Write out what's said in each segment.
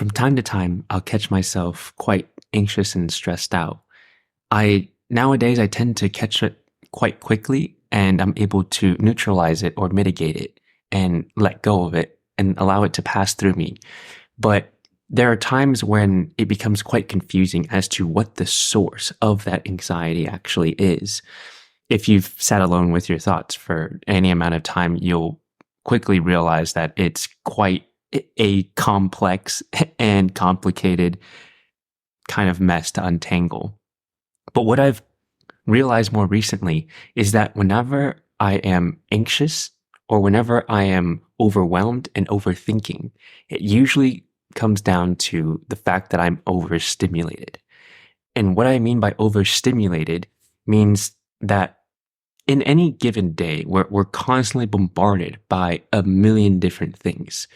From time to time, I'll catch myself quite anxious and stressed out. I tend to catch it quite quickly and I'm able to neutralize it or mitigate it and let go of it and allow it to pass through me. But there are times when it becomes quite confusing as to what the source of that anxiety actually is. If you've sat alone with your thoughts for any amount of time, you'll quickly realize that it's quite a complex and complicated kind of mess to untangle. But what I've realized more recently is that whenever I am anxious or whenever I am overwhelmed and overthinking, it usually comes down to the fact that I'm overstimulated. And what I mean by overstimulated means that in any given day, we're constantly bombarded by a million different things.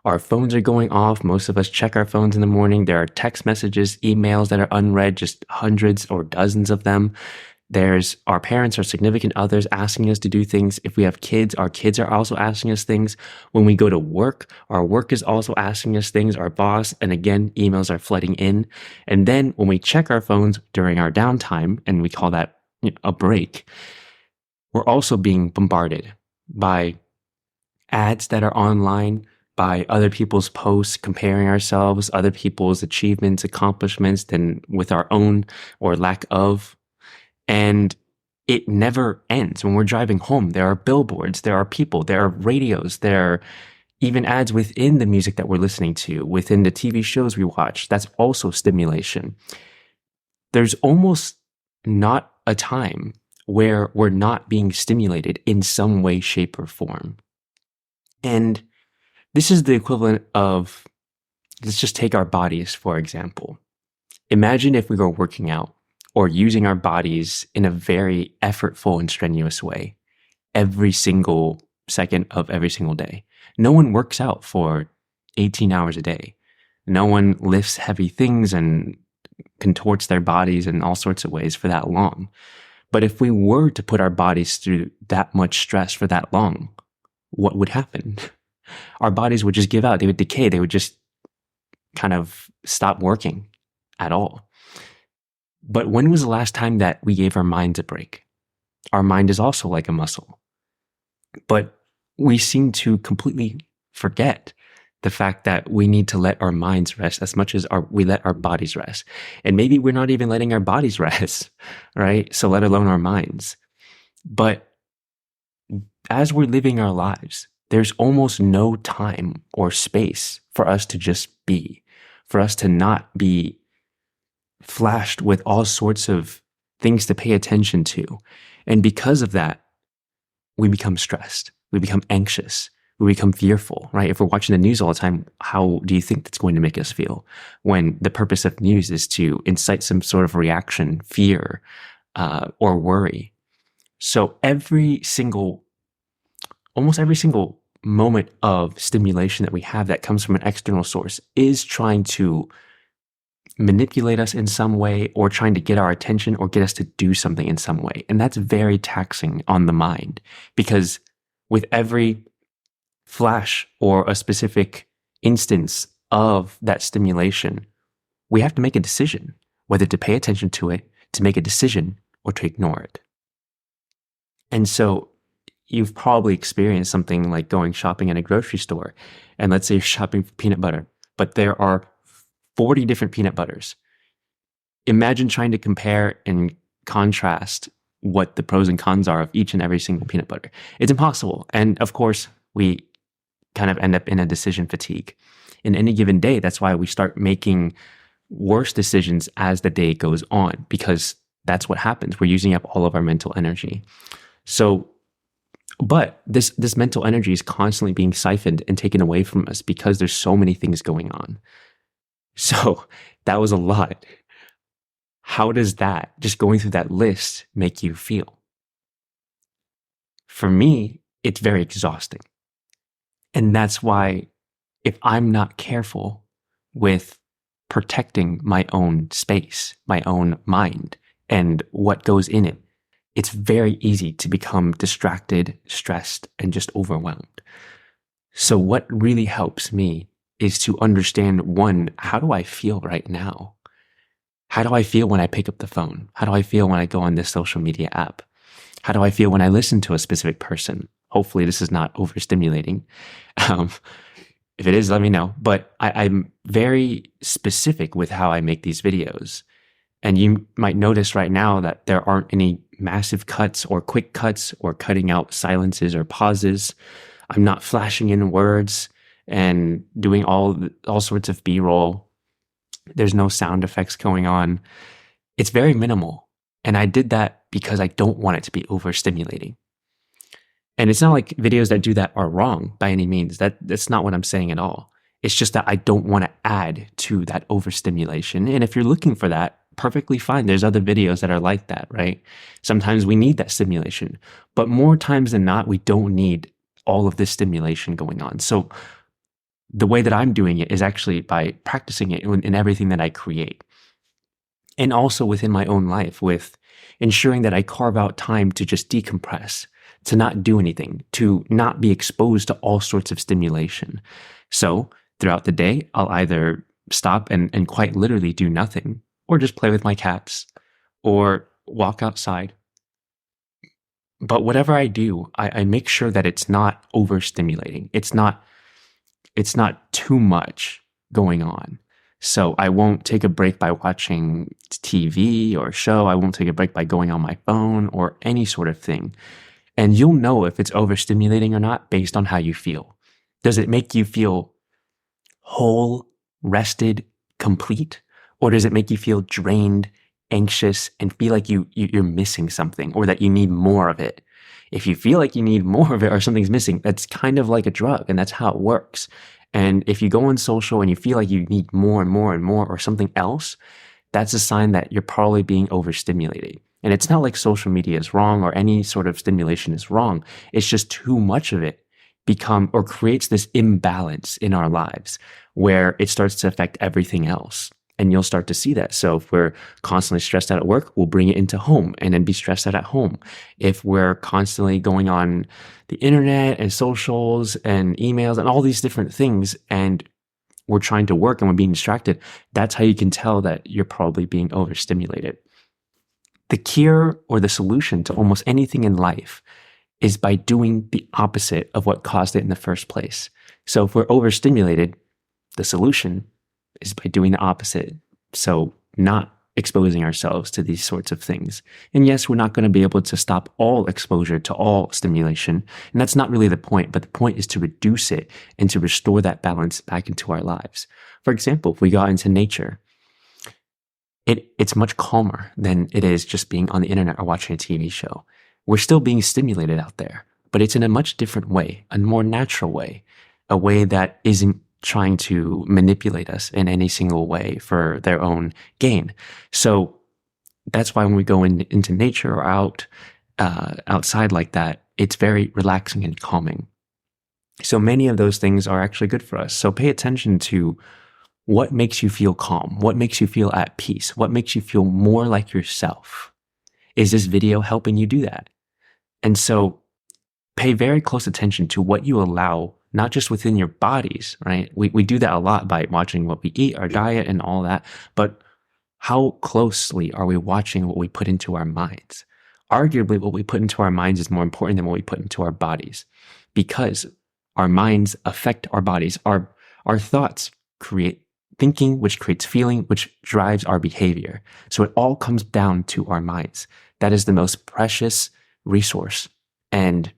Our phones are going off. Most of us check our phones in the morning. There are text messages, emails that are unread, just hundreds or dozens of them. There's our parents or significant others asking us to do things. If we have kids, our kids are also asking us things. When we go to work, our work is also asking us things, our boss, and again, emails are flooding in. And then when we check our phones during our downtime, and we call that a break, we're also being bombarded by ads that are online, by other people's posts, comparing ourselves, other people's achievements, accomplishments, and with our own or lack of. And it never ends. When we're driving home, there are billboards, there are people, there are radios, there are even ads within the music that we're listening to, within the TV shows we watch. That's also stimulation. There's almost not a time where we're not being stimulated in some way, shape, or form. And this is the equivalent of, let's just take our bodies, for example. Imagine if we were working out or using our bodies in a very effortful and strenuous way every single second of every single day. No one works out for 18 hours a day. No one lifts heavy things and contorts their bodies in all sorts of ways for that long. But if we were to put our bodies through that much stress for that long, what would happen? Our bodies would just give out. They would decay. They would just kind of stop working at all. But when was the last time that we gave our minds a break? Our mind is also like a muscle. But we seem to completely forget the fact that we need to let our minds rest as much as we let our bodies rest. And maybe we're not even letting our bodies rest, right? So let alone our minds. But as we're living our lives, there's almost no time or space for us to just be, for us to not be flashed with all sorts of things to pay attention to. And because of that, we become stressed. We become anxious. We become fearful, right? If we're watching the news all the time, how do you think that's going to make us feel? When the purpose of news is to incite some sort of reaction, fear, or worry. So almost every single moment of stimulation that we have that comes from an external source is trying to manipulate us in some way or trying to get our attention or get us to do something in some way. And that's very taxing on the mind because with every flash or a specific instance of that stimulation, we have to make a decision whether to pay attention to it, to make a decision, or to ignore it. And so you've probably experienced something like going shopping at a grocery store. And let's say you're shopping for peanut butter, but there are 40 different peanut butters. Imagine trying to compare and contrast what the pros and cons are of each and every single peanut butter. It's impossible. And of course, we kind of end up in a decision fatigue. In any given day, that's why we start making worse decisions as the day goes on, because that's what happens. We're using up all of our mental energy. But this mental energy is constantly being siphoned and taken away from us because there's so many things going on. So that was a lot. How does that, just going through that list, make you feel? For me, it's very exhausting. And that's why if I'm not careful with protecting my own space, my own mind, and what goes in it, it's very easy to become distracted, stressed, and just overwhelmed. So what really helps me is to understand, one, how do I feel right now? How do I feel when I pick up the phone? How do I feel when I go on this social media app? How do I feel when I listen to a specific person? Hopefully this is not overstimulating. Um, if it is, let me know. But I'm very specific with how I make these videos. And you might notice right now that there aren't any massive cuts or quick cuts or cutting out silences or pauses. I'm not flashing in words and doing all sorts of B-roll. There's no sound effects going on. It's very minimal. And I did that because I don't want it to be overstimulating. And it's not like videos that do that are wrong by any means. That's not what I'm saying at all. It's just that I don't want to add to that overstimulation. And if you're looking for that, perfectly fine. There's other videos that are like that, right? Sometimes we need that stimulation, but more times than not, we don't need all of this stimulation going on. So the way that I'm doing it is actually by practicing it in everything that I create. And also within my own life, with ensuring that I carve out time to just decompress, to not do anything, to not be exposed to all sorts of stimulation. So throughout the day, I'll either stop and quite literally do nothing, or just play with my cats, or walk outside. But whatever I do, I make sure that it's not overstimulating. It's not too much going on. So I won't take a break by watching TV or a show. I won't take a break by going on my phone or any sort of thing. And you'll know if it's overstimulating or not based on how you feel. Does it make you feel whole, rested, complete? Or does it make you feel drained, anxious, and feel like you're missing something or that you need more of it? If you feel like you need more of it or something's missing, that's kind of like a drug, and that's how it works. And if you go on social and you feel like you need more and more and more or something else, that's a sign that you're probably being overstimulated. And it's not like social media is wrong or any sort of stimulation is wrong. It's just too much of it creates this imbalance in our lives where it starts to affect everything else. And you'll start to see that. So if we're constantly stressed out at work, we'll bring it into home and then be stressed out at home. If we're constantly going on the internet and socials and emails and all these different things, and we're trying to work and we're being distracted, that's how you can tell that you're probably being overstimulated. The cure or the solution to almost anything in life is by doing the opposite of what caused it in the first place. So if we're overstimulated, the solution is by doing the opposite. So not exposing ourselves to these sorts of things. And yes, we're not going to be able to stop all exposure to all stimulation. And that's not really the point, but the point is to reduce it and to restore that balance back into our lives. For example, if we got into nature, it's much calmer than it is just being on the internet or watching a TV show. We're still being stimulated out there, but it's in a much different way, a more natural way, a way that isn't trying to manipulate us in any single way for their own gain. So that's why when we go into nature or outside like that, it's very relaxing and calming. So many of those things are actually good for us. So pay attention to what makes you feel calm, what makes you feel at peace, what makes you feel more like yourself. Is this video helping you do that? And so pay very close attention to what you allow, not just within your bodies, right? We do that a lot by watching what we eat, our diet and all that, but how closely are we watching what we put into our minds? Arguably, what we put into our minds is more important than what we put into our bodies, because our minds affect our bodies. Our thoughts create thinking, which creates feeling, which drives our behavior. So it all comes down to our minds. That is the most precious resource and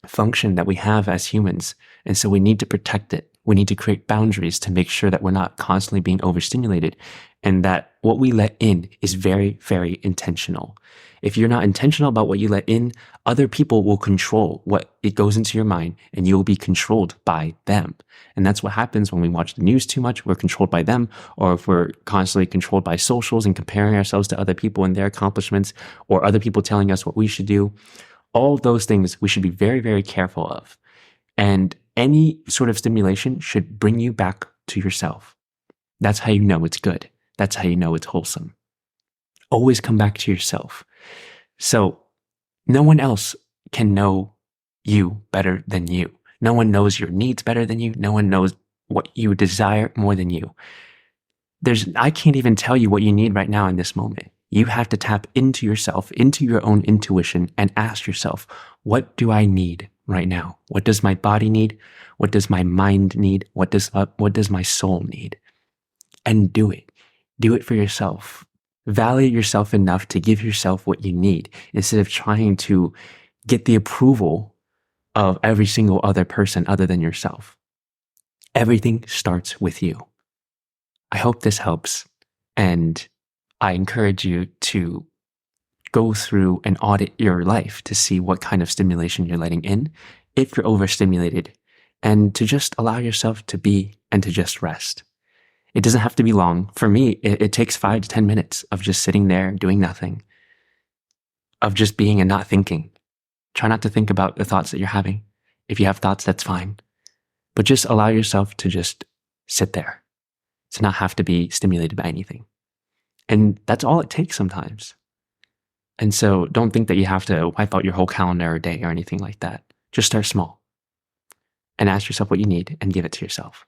function that we have as humans. And so we need to protect it. We need to create boundaries to make sure that we're not constantly being overstimulated and that what we let in is very, very intentional. If you're not intentional about what you let in, other people will control what it goes into your mind and you'll be controlled by them. And that's what happens when we watch the news too much. We're controlled by them, or if we're constantly controlled by socials and comparing ourselves to other people and their accomplishments, or other people telling us what we should do. All of those things we should be very, very careful of. And any sort of stimulation should bring you back to yourself. That's how you know it's good. That's how you know it's wholesome. Always come back to yourself. So no one else can know you better than you. No one knows your needs better than you. No one knows what you desire more than you. I can't even tell you what you need right now in this moment. You have to tap into yourself, into your own intuition, and ask yourself, what do I need right now? What does my body need? What does my mind need? What does my soul need? And do it. Do it for yourself. Value yourself enough to give yourself what you need instead of trying to get the approval of every single other person other than yourself. Everything starts with you. I hope this helps, and I encourage you to go through and audit your life to see what kind of stimulation you're letting in, if you're overstimulated, and to just allow yourself to be and to just rest. It doesn't have to be long. For me, it takes 5 to 10 minutes of just sitting there doing nothing, of just being and not thinking. Try not to think about the thoughts that you're having. If you have thoughts, that's fine. But just allow yourself to just sit there, to not have to be stimulated by anything. And that's all it takes sometimes. And so don't think that you have to wipe out your whole calendar or day or anything like that. Just start small and ask yourself what you need and give it to yourself.